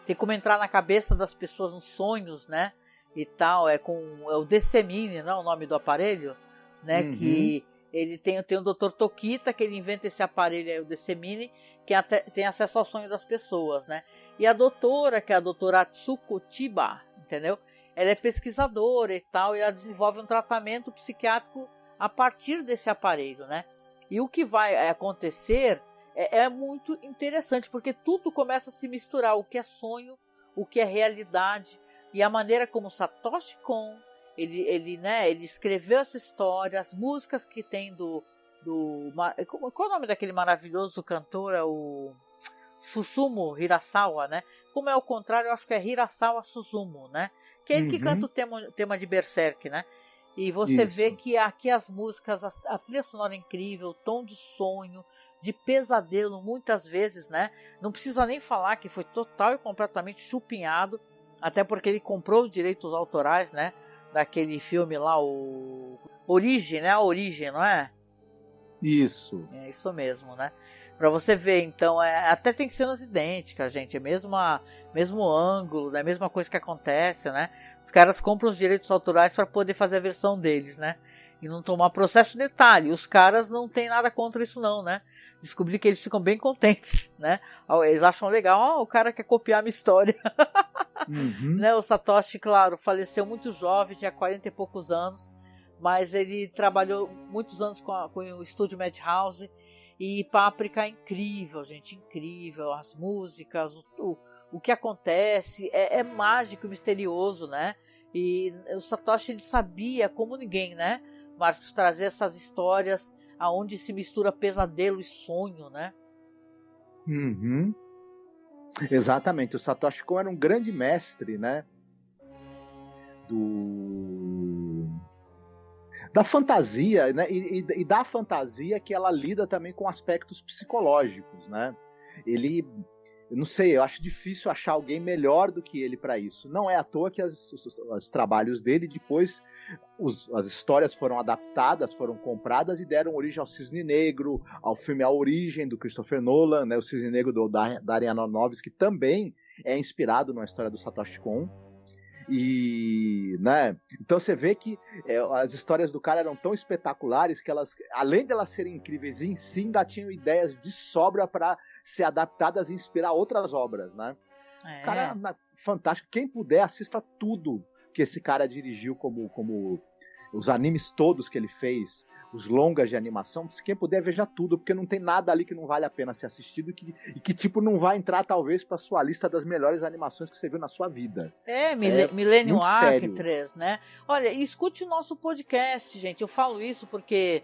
Tem como entrar na cabeça das pessoas nos sonhos, né? E tal, é o Decemine, não é o nome do aparelho, né? Uhum. Que ele tem o Dr. Tokita, que ele inventa esse aparelho aí, o Decemine, que tem acesso ao sonho das pessoas, né? E a doutora, que é a doutora Atsuko Chiba, entendeu? Ela é pesquisadora e tal, e ela desenvolve um tratamento psiquiátrico a partir desse aparelho, né? E o que vai acontecer é muito interessante, porque tudo começa a se misturar, o que é sonho, o que é realidade, e a maneira como Satoshi Kon, ele escreveu essa história, as músicas que tem qual é o nome daquele maravilhoso cantor? É o Susumu Hirasawa, né? Como é o contrário, eu acho que é Hirasawa Suzumu, né? Que é ele que canta o tema de Berserk, né? E você vê que aqui as músicas, a trilha sonora é incrível, o tom de sonho, de pesadelo, muitas vezes, né? Não precisa nem falar que foi total e completamente chupinhado, até porque ele comprou os direitos autorais, né? Daquele filme lá, o Origem, né? A Origem, não é? Isso. É isso mesmo, né? Pra você ver, então, até tem cenas idênticas, gente. É mesmo ângulo, é a mesma coisa que acontece, né? Os caras compram os direitos autorais para poder fazer a versão deles, né? E não tomar processo. Detalhe, os caras não tem nada contra isso não, né? Descobri que eles ficam bem contentes, né? Eles acham legal, o cara quer copiar a minha história. Né? O Satoshi, claro, faleceu muito jovem, tinha 40 e poucos anos, mas ele trabalhou muitos anos com o estúdio Madhouse, e Páprica é incrível, gente, incrível, as músicas, o que acontece, é mágico e misterioso, né? E o Satoshi, ele sabia, como ninguém, né, Marcos, trazer essas histórias aonde se mistura pesadelo e sonho, né? Exatamente, o Satoshi Kon era um grande mestre, né? Da fantasia, né? E da fantasia que ela lida também com aspectos psicológicos, né? Eu não sei, eu acho difícil achar alguém melhor do que ele para isso. Não é à toa que os trabalhos dele, depois as histórias foram adaptadas, foram compradas e deram origem ao Cisne Negro, ao filme A Origem, do Christopher Nolan, né? O Cisne Negro do Darren Aronofsky, que também é inspirado na história do Satoshi Kon. E, né? Então você vê que as histórias do cara eram tão espetaculares que elas, além de elas serem incríveis em si, ainda tinham ideias de sobra para ser adaptadas e inspirar outras obras, né? O cara fantástico. Quem puder, assista tudo que esse cara dirigiu, como os animes todos que ele fez, os longas de animação. Quem puder, veja tudo, porque não tem nada ali que não vale a pena ser assistido e que tipo não vai entrar talvez para sua lista das melhores animações que você viu na sua vida. Millennium Actress, né? Olha, escute o nosso podcast, gente. Eu falo isso porque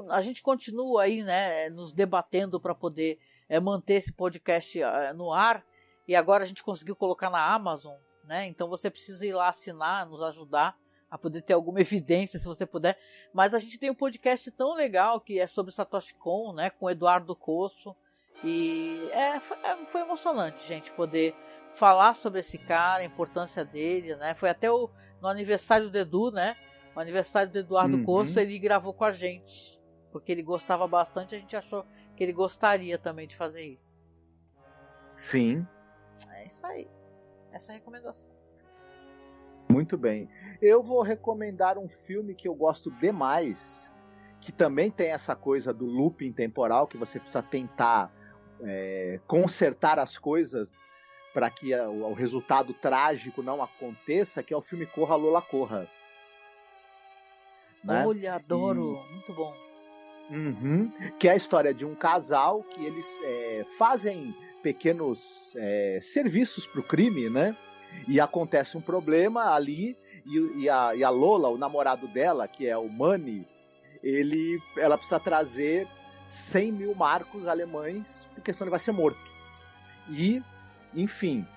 a gente continua aí, né, nos debatendo para poder manter esse podcast no ar, e agora a gente conseguiu colocar na Amazon, né? Então você precisa ir lá assinar, nos ajudar a poder ter alguma evidência, se você puder. Mas a gente tem um podcast tão legal que é sobre Satoshi Kon, né, com o Eduardo Cosso, e foi emocionante, gente, poder falar sobre esse cara, a importância dele, né? Foi até no aniversário do Edu, né? O aniversário do Eduardo Cosso, ele gravou com a gente, porque ele gostava bastante, a gente achou que ele gostaria também de fazer isso. Sim. É isso aí. Essa é a recomendação. Muito bem. Eu vou recomendar um filme que eu gosto demais, que também tem essa coisa do looping temporal, que você precisa tentar consertar as coisas para que o resultado trágico não aconteça, que é o filme Corra, Lola, Corra. Né? Olha, adoro. Muito bom. Que é a história de um casal que eles fazem pequenos serviços para o crime, né? E acontece um problema ali, e a Lola, o namorado dela, que é o Manny, ela precisa trazer 100 mil marcos alemães, porque senão ele vai ser morto. E, enfim,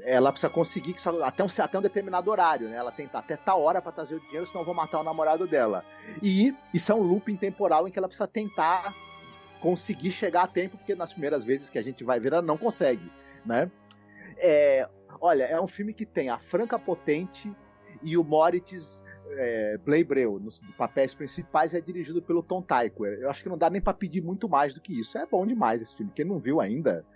ela precisa conseguir até um determinado horário, né? Ela tem até tal hora para trazer o dinheiro, senão eu vou matar o namorado dela. E isso é um looping temporal em que ela precisa tentar conseguir chegar a tempo, porque nas primeiras vezes que a gente vai ver, ela não consegue, né? Olha, é um filme que tem a Franca Potente e o Moritz Bleibtreu nos papéis principais, é dirigido pelo Tom Tykwer. Eu acho que não dá nem para pedir muito mais do que isso. É bom demais esse filme. Quem não viu ainda,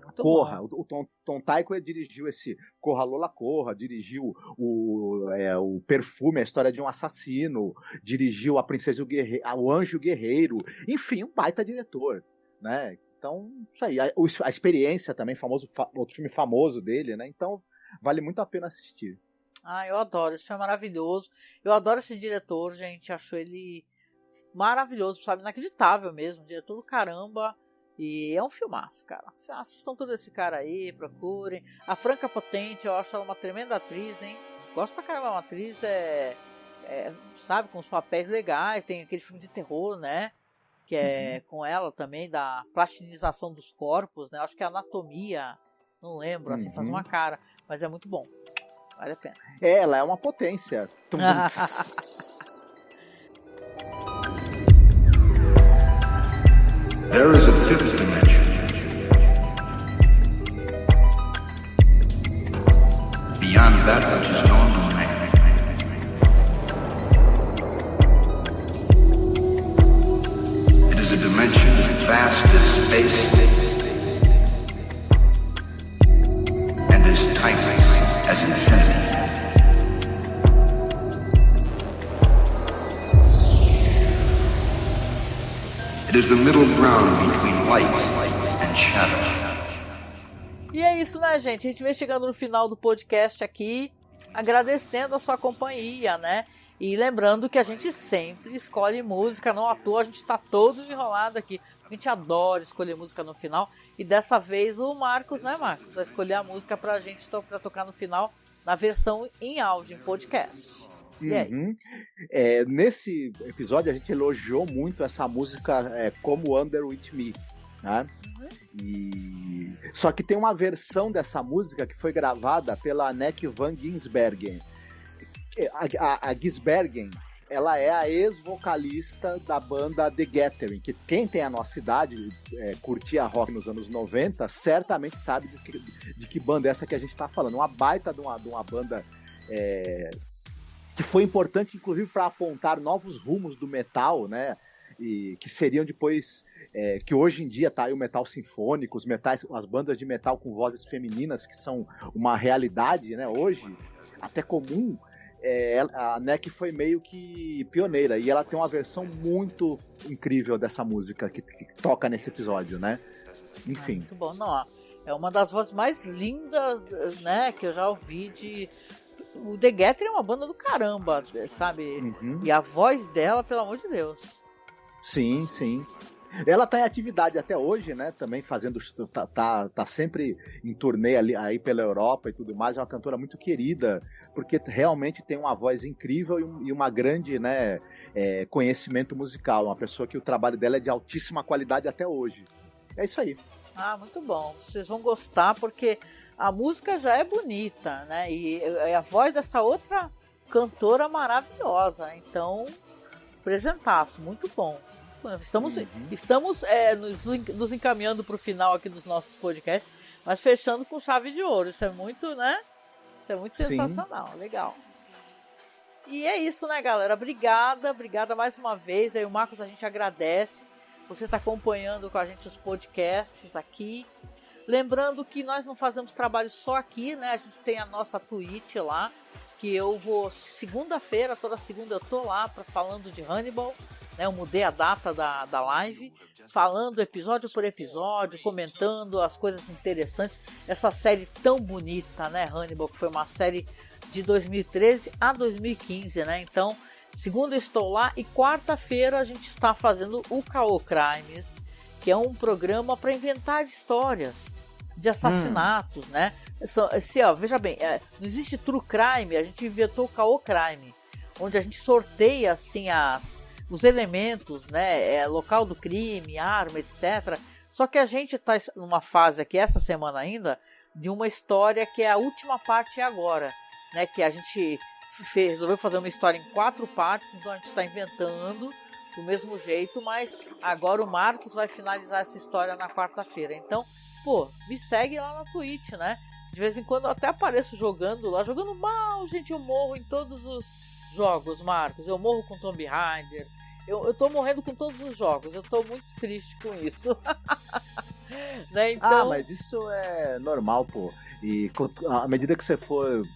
muito Corra. bom. O Tom Tykwer dirigiu esse Corra Lola Corra, dirigiu o Perfume, a história de um assassino, dirigiu A Princesa e o Guerreiro, o Anjo e o Guerreiro, enfim, um baita diretor, né? Então, isso aí, a experiência também, outro filme famoso dele, né? Então, vale muito a pena assistir. Eu adoro, esse filme é maravilhoso. Eu adoro esse diretor, gente, acho ele maravilhoso, sabe? Inacreditável mesmo, diretor do caramba. E é um filmaço, cara. Assistam todo esse cara aí, procurem. A Franca Potente, eu acho ela uma tremenda atriz, hein? Gosto pra caramba, uma atriz, sabe, com os papéis legais. Tem aquele filme de terror, né? Que é com ela também, da plastinização dos corpos, né? Acho que é Anatomia, não lembro, assim, faz uma cara. Mas é muito bom, vale a pena. Ela é uma potência. There is a fifth dimension. Beyond that which is known to man. It is a dimension vast as space and as timeless as infinity. It is the middle ground between light and shadow. E é isso, né, gente? A gente vem chegando no final do podcast aqui, agradecendo a sua companhia, né? E lembrando que a gente sempre escolhe música, não à toa, a gente tá todos enrolados aqui. A gente adora escolher música no final. E dessa vez o Marcos, né, Marcos? Vai escolher a música pra gente pra tocar no final, na versão em áudio, em podcast. Nesse episódio a gente elogiou muito essa música Como Under With Me, né? Só que tem uma versão dessa música que foi gravada pela Anneke van Giersbergen. A Giersbergen, ela é a ex-vocalista da banda The Gathering, que quem tem a nossa idade, curtia rock nos anos 90, certamente sabe de que banda é essa que a gente está falando. Uma baita de uma banda que foi importante, inclusive, para apontar novos rumos do metal, né? E que seriam depois, que hoje em dia tá aí o metal sinfônico, as bandas de metal com vozes femininas, que são uma realidade, né? Hoje, até comum. A Anneke foi meio que pioneira, e ela tem uma versão muito incrível dessa música que toca nesse episódio, né? Enfim. Muito bom, não, é uma das vozes mais lindas, né, que eu já ouvi O The Gathering é uma banda do caramba, sabe? E a voz dela, pelo amor de Deus. Sim, sim. Ela tá em atividade até hoje, né? Também fazendo. Tá sempre em turnê aí pela Europa e tudo mais. É uma cantora muito querida, porque realmente tem uma voz incrível e uma grande, né, conhecimento musical. Uma pessoa que o trabalho dela é de altíssima qualidade até hoje. É isso aí. Muito bom. Vocês vão gostar, porque a música já é bonita, né? E a voz dessa outra cantora maravilhosa. Então, presentaço, muito bom. Estamos nos encaminhando para o final aqui dos nossos podcasts, mas fechando com chave de ouro. Isso é muito, né? Isso é muito sensacional, legal. E é isso, né, galera? Obrigada mais uma vez. Daí o Marcos, a gente agradece. Você está acompanhando com a gente os podcasts aqui. Lembrando que nós não fazemos trabalho só aqui, né? A gente tem a nossa Twitch lá, que eu vou segunda-feira, toda segunda eu tô lá falando de Hannibal, né? Eu mudei a data da live, falando episódio por episódio, comentando as coisas interessantes. Essa série tão bonita, né, Hannibal, que foi uma série de 2013 a 2015, né? Então, segunda eu estou lá e quarta-feira a gente está fazendo o Caô Crimes, que é um programa para inventar histórias de assassinatos, né? Veja bem, não existe True Crime, a gente inventou o Caô Crime, onde a gente sorteia assim os elementos, né? Local do crime, arma, etc., Só que a gente está numa fase aqui, essa semana ainda, de uma história que é a última parte agora, né? Que a gente resolveu fazer uma história em 4 partes, então a gente está inventando do mesmo jeito, mas agora o Marcos vai finalizar essa história na quarta-feira. Então, pô, me segue lá na Twitch, né? De vez em quando eu até apareço jogando lá, jogando mal, gente, eu morro em todos os jogos, Marcos. Eu morro com Tomb Raider. Eu tô morrendo com todos os jogos. Eu tô muito triste com isso. Né? Então... mas isso é normal, pô. E à medida que você for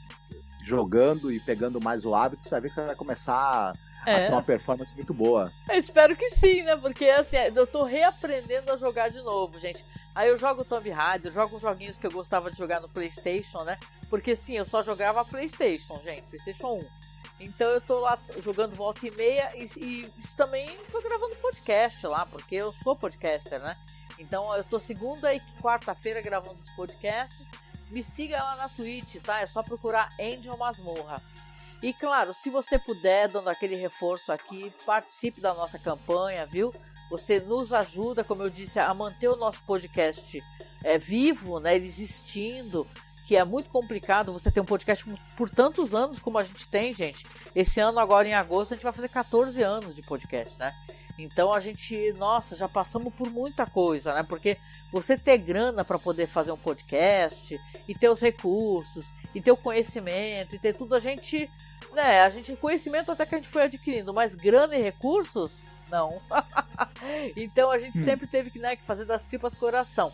jogando e pegando mais o hábito, você vai ver que você vai começar a ter uma performance muito boa. Eu espero que sim, né? Porque assim, eu tô reaprendendo a jogar de novo, gente. Aí eu jogo Tomb Raider, jogo uns joguinhos que eu gostava de jogar no PlayStation, né? Porque sim, eu só jogava PlayStation, gente, PlayStation 1. Então eu tô lá jogando volta e meia e também tô gravando podcast lá, porque eu sou podcaster, né? Então eu tô segunda e quarta-feira gravando os podcasts. Me siga lá na Twitch, tá? É só procurar Angel Masmorra. E claro, se você puder, dando aquele reforço aqui, participe da nossa campanha, viu? Você nos ajuda, como eu disse, a manter o nosso podcast vivo, né? Existindo, que é muito complicado você ter um podcast por tantos anos como a gente tem, gente. Esse ano, agora em agosto, a gente vai fazer 14 anos de podcast, né? Então a gente, nossa, já passamos por muita coisa, né? Porque você ter grana para poder fazer um podcast e ter os recursos e ter o conhecimento e ter tudo, a gente conhecimento até que a gente foi adquirindo, mas grana e recursos, não. Então a gente sempre teve que fazer das tripas coração.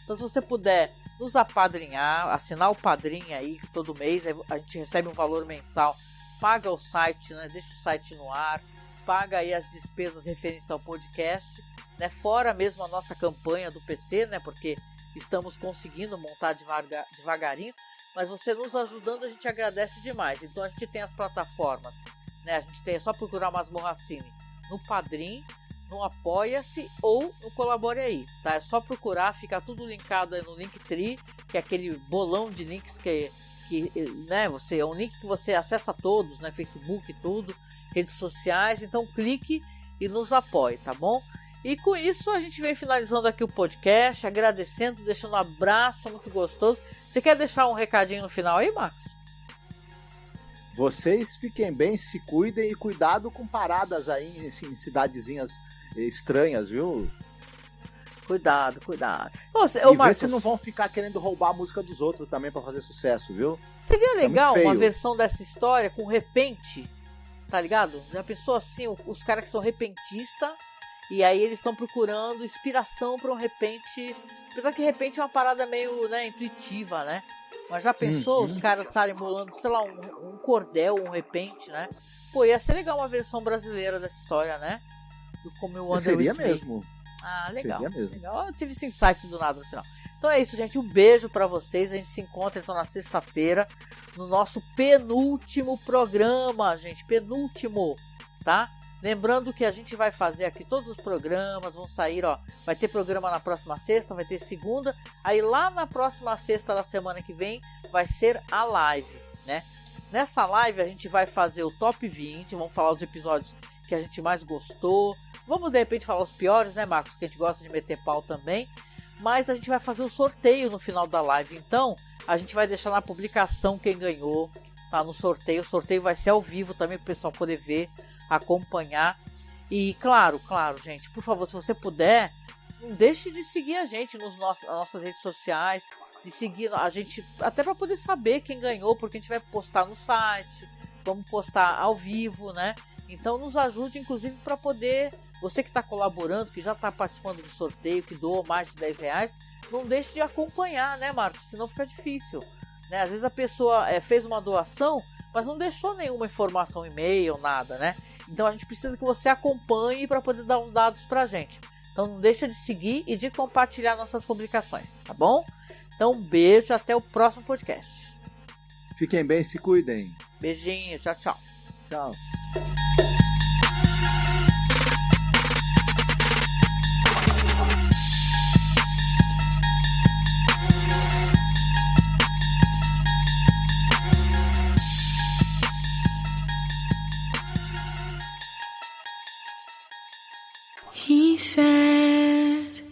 Então se você puder nos apadrinhar, assinar o padrinho aí todo mês, a gente recebe um valor mensal, paga o site, né? Deixa o site no ar, paga aí as despesas referentes ao podcast, né? Fora mesmo a nossa campanha do PC, né? Porque estamos conseguindo montar devagarinho, mas você nos ajudando, a gente agradece demais. Então a gente tem as plataformas, né? A gente tem, é só procurar Masmorra Cine no Padrim, no Apoia-se ou no Colabore Aí, tá? É só procurar, fica tudo linkado aí no Linktree, que é aquele bolão de links que né, é um link que você acessa todos, né? Facebook, tudo, redes sociais, então clique e nos apoie, tá bom? E com isso a gente vem finalizando aqui o podcast, agradecendo, deixando um abraço muito gostoso. Você quer deixar um recadinho no final aí, Marcos? Vocês fiquem bem, se cuidem e cuidado com paradas aí em cidadezinhas estranhas, viu? Cuidado. Vê se não vão ficar querendo roubar a música dos outros também pra fazer sucesso, viu? Seria legal uma versão dessa história com repente, tá ligado? Já pensou assim, os caras que são repentistas, e aí eles estão procurando inspiração para um repente, apesar que repente é uma parada meio, né, intuitiva, né? Mas já pensou os caras estarem bolando, sei lá, um cordel, um repente, né? Pô, ia ser legal uma versão brasileira dessa história, né? Como o Seria mesmo. Ah, legal. Seria mesmo. Legal. Eu tive esse insight do nada no final. Então é isso, gente. Um beijo pra vocês. A gente se encontra então na sexta-feira no nosso penúltimo programa, gente. Penúltimo, tá? Lembrando que a gente vai fazer aqui todos os programas, vão sair, ó. Vai ter programa na próxima sexta, vai ter segunda. Aí lá na próxima sexta da semana que vem vai ser a live, né? Nessa live a gente vai fazer o top 20, vamos falar os episódios que a gente mais gostou. Vamos de repente falar os piores, né, Marcos? Que a gente gosta de meter pau também. Mas a gente vai fazer o sorteio no final da live. Então a gente vai deixar na publicação quem ganhou, tá? No sorteio. O sorteio vai ser ao vivo também para o pessoal poder ver, acompanhar. E claro, gente, por favor, se você puder, não deixe de seguir a gente nas nossas redes sociais, de seguir a gente, até para poder saber quem ganhou, porque a gente vai postar no site, vamos postar ao vivo, né? Então nos ajude, inclusive, para poder, você que está colaborando, que já está participando do sorteio, que doou mais de R$10, não deixe de acompanhar, né, Marcos? Senão fica difícil, né? Às vezes a pessoa fez uma doação, mas não deixou nenhuma informação, e-mail, nada, né? Então a gente precisa que você acompanhe para poder dar os dados pra gente. Então não deixa de seguir e de compartilhar nossas publicações, tá bom? Então um beijo, até o próximo podcast. Fiquem bem, se cuidem. Beijinho, tchau. Tchau. He said,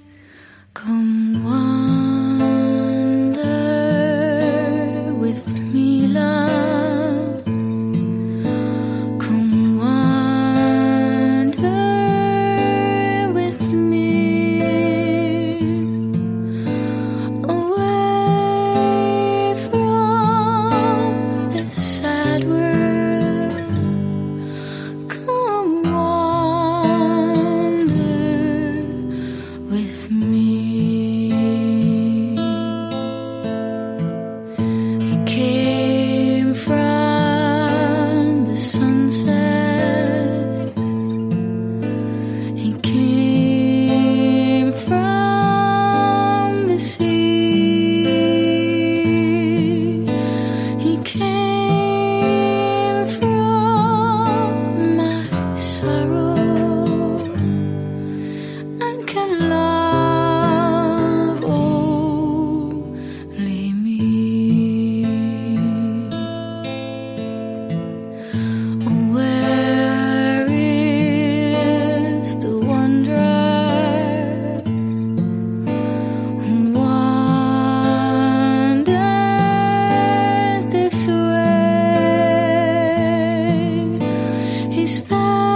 sorrow and can love only me. Where is the wanderer who wandered this way? He spent